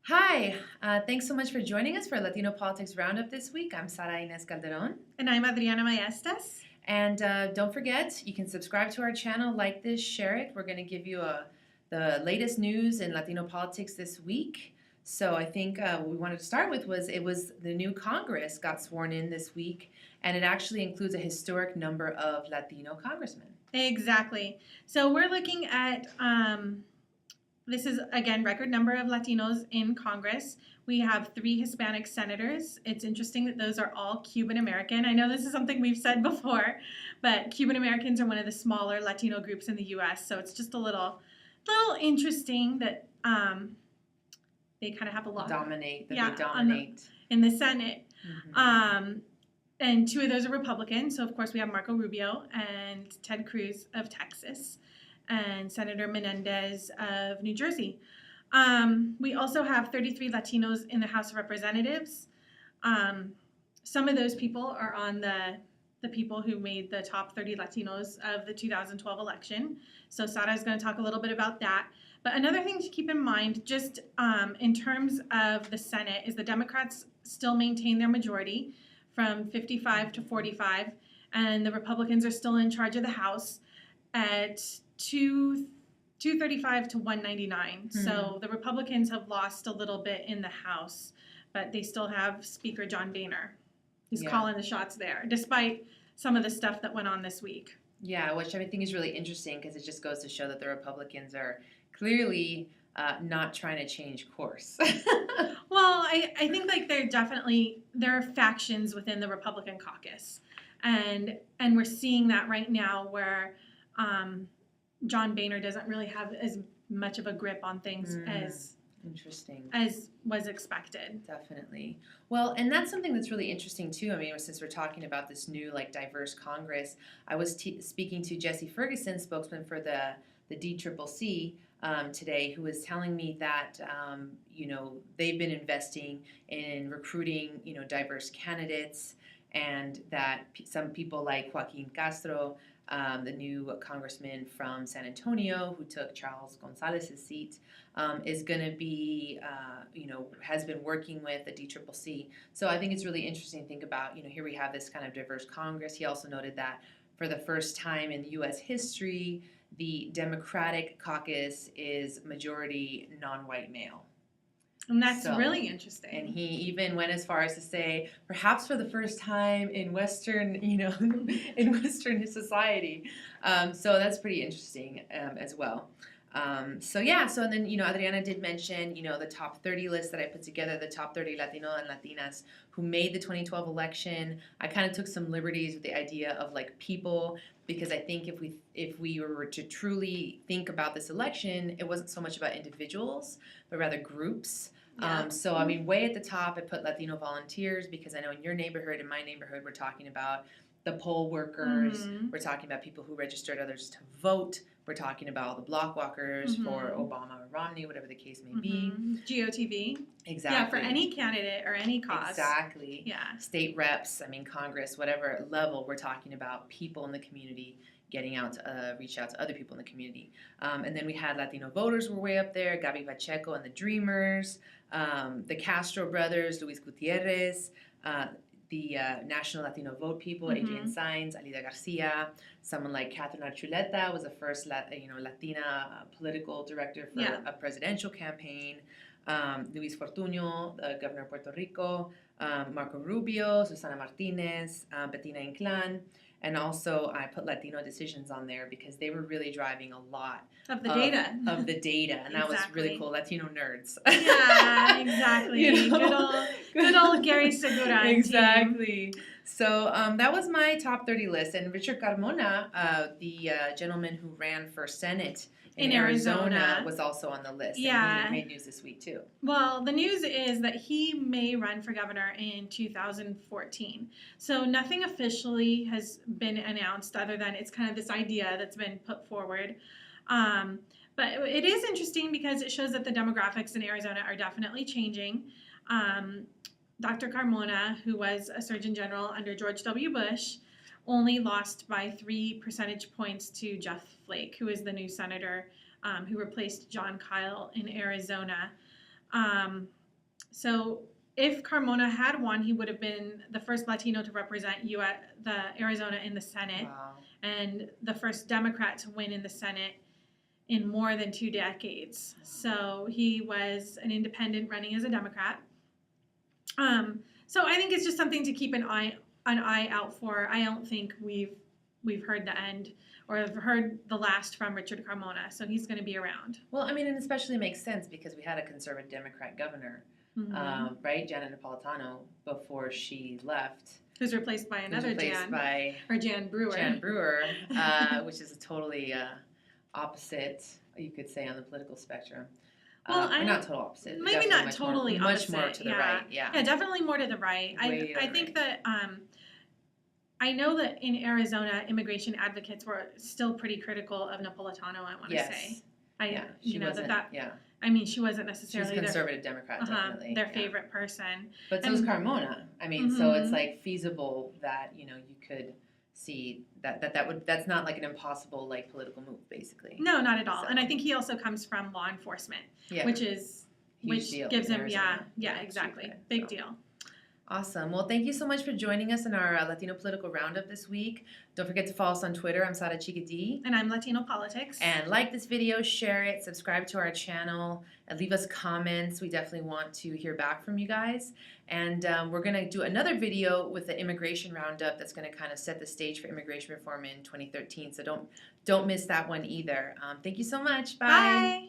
Hi, thanks so much for joining us for Latino Politics Roundup this week. I'm Sara Ines Calderon. And I'm Adriana Maestas. And don't forget, you can subscribe to our channel, like this, share it. We're going to give you the latest news in Latino politics this week. So I think what we wanted to start with was the new Congress got sworn in this week, and it actually includes a historic number of Latino congressmen. Exactly. So we're looking at, this is, again, record number of Latinos in Congress. We have 3 Hispanic senators. It's interesting that those are all Cuban American. I know this is something we've said before, but Cuban Americans are one of the smaller Latino groups in the U.S., so it's just a little interesting that they kind of have a lot. They dominate. In the Senate. Mm-hmm. And 2 of those are Republicans. So, of course, we have Marco Rubio and Ted Cruz of Texas and Senator Menendez of New Jersey. We also have 33 Latinos in the House of Representatives. Some of those people are on the people who made the top 30 Latinos of the 2012 election. So Sara is going to talk a little bit about that. But another thing to keep in mind, just in terms of the Senate, is the Democrats still maintain their majority from 55 to 45, and the Republicans are still in charge of the House at 235 to 199. Mm-hmm. So the Republicans have lost a little bit in the House, but they still have Speaker John Boehner, who's calling the shots there, despite some of the stuff that went on this week. Yeah, which I think is really interesting because it just goes to show that the Republicans are clearly not trying to change course. Well, I think like there are factions within the Republican caucus, and we're seeing that right now where John Boehner doesn't really have as much of a grip on things as was expected. Definitely. Well, and that's something that's really interesting too. I mean, since we're talking about this new diverse Congress, I was speaking to Jesse Ferguson, spokesman for the DCCC, today, who was telling me that they've been investing in recruiting diverse candidates, and that some people like Joaquin Castro, the new congressman from San Antonio who took Charles Gonzalez's seat, is going to be, has been working with the DCCC. So I think it's really interesting to think about, here we have this kind of diverse Congress. He also noted that for the first time in U.S. history, the Democratic caucus is majority non-white male. And that's really interesting. And he even went as far as to say, perhaps for the first time in Western, in Western society. So that's pretty interesting as well. So and then, Adriana did mention, the top 30 list that I put together, the top 30 Latino and Latinas who made the 2012 election. I kind of took some liberties with the idea of people, because I think if we were to truly think about this election, it wasn't so much about individuals, but rather groups. Yeah. So, I mean, way at the top, I put Latino volunteers, because I know in your neighborhood, in my neighborhood, we're talking about the poll workers. Mm-hmm. We're talking about people who registered others to vote. We're talking about the block walkers for Obama or Romney, whatever the case may be. GOTV. Exactly. Yeah, for any candidate or any cause. Exactly. Yeah. State reps, Congress, whatever level, we're talking about people in the community getting out to reach out to other people in the community. And then we had Latino Voters were way up there, Gaby Pacheco and the Dreamers, the Castro brothers, Luis Gutierrez, the National Latino Vote people, Adrian Sainz, Alida Garcia, someone like Catherine Archuleta was the first Latina political director for a presidential campaign, Luis Fortuño, the governor of Puerto Rico, Marco Rubio, Susana Martinez, Bettina Inclán. And also I put Latino Decisions on there because they were really driving a lot of the data. And that was really cool. Latino nerds. Yeah, exactly. Good old Gary Segura. Exactly. Team. So that was my top 30 list. And Richard Carmona, the gentleman who ran for Senate in Arizona, was also on the list. Yeah. And he made news this week, too. Well, the news is that he may run for governor in 2014. So nothing officially has been announced other than it's kind of this idea that's been put forward. But it is interesting because it shows that the demographics in Arizona are definitely changing. Dr. Carmona, who was a Surgeon General under George W. Bush, only lost by 3 percentage points to Jeff Flake, who is the new senator who replaced John Kyle in Arizona. So if Carmona had won, he would have been the first Latino to represent the Arizona in the Senate, Wow. and the first Democrat to win in the Senate in more than 2 decades. So he was an independent running as a Democrat. So I think it's just something to keep an eye out for. I don't think we've heard the end or have heard the last from Richard Carmona, so he's going to be around. Well, I mean, it especially makes sense because we had a conservative Democrat governor, right, Janet Napolitano, before she left. Who's replaced by another Jan Brewer. Jan Brewer, which is a totally opposite, you could say, on the political spectrum. Well, not total opposite. Maybe not totally opposite. Much more to the right. Yeah. Yeah, definitely more to the right. I think that I know that in Arizona, immigration advocates were still pretty critical of Napolitano. I want to say. She wasn't. I mean, she wasn't necessarily she was a conservative Democrat, definitely. Their favorite person. But so was Carmona. I mean, so it's like feasible that you could see that's not like an impossible like political move, basically. No, not at all. And I think he also comes from law enforcement, which gives him exactly big deal. Awesome. Well, thank you so much for joining us in our Latino Political Roundup this week. Don't forget to follow us on Twitter. I'm Sada Chica D. And I'm Latino Politics. And like this video, share it, subscribe to our channel, and leave us comments. We definitely want to hear back from you guys. And we're going to do another video with the Immigration Roundup that's going to kind of set the stage for immigration reform in 2013. So don't miss that one either. Thank you so much. Bye. Bye.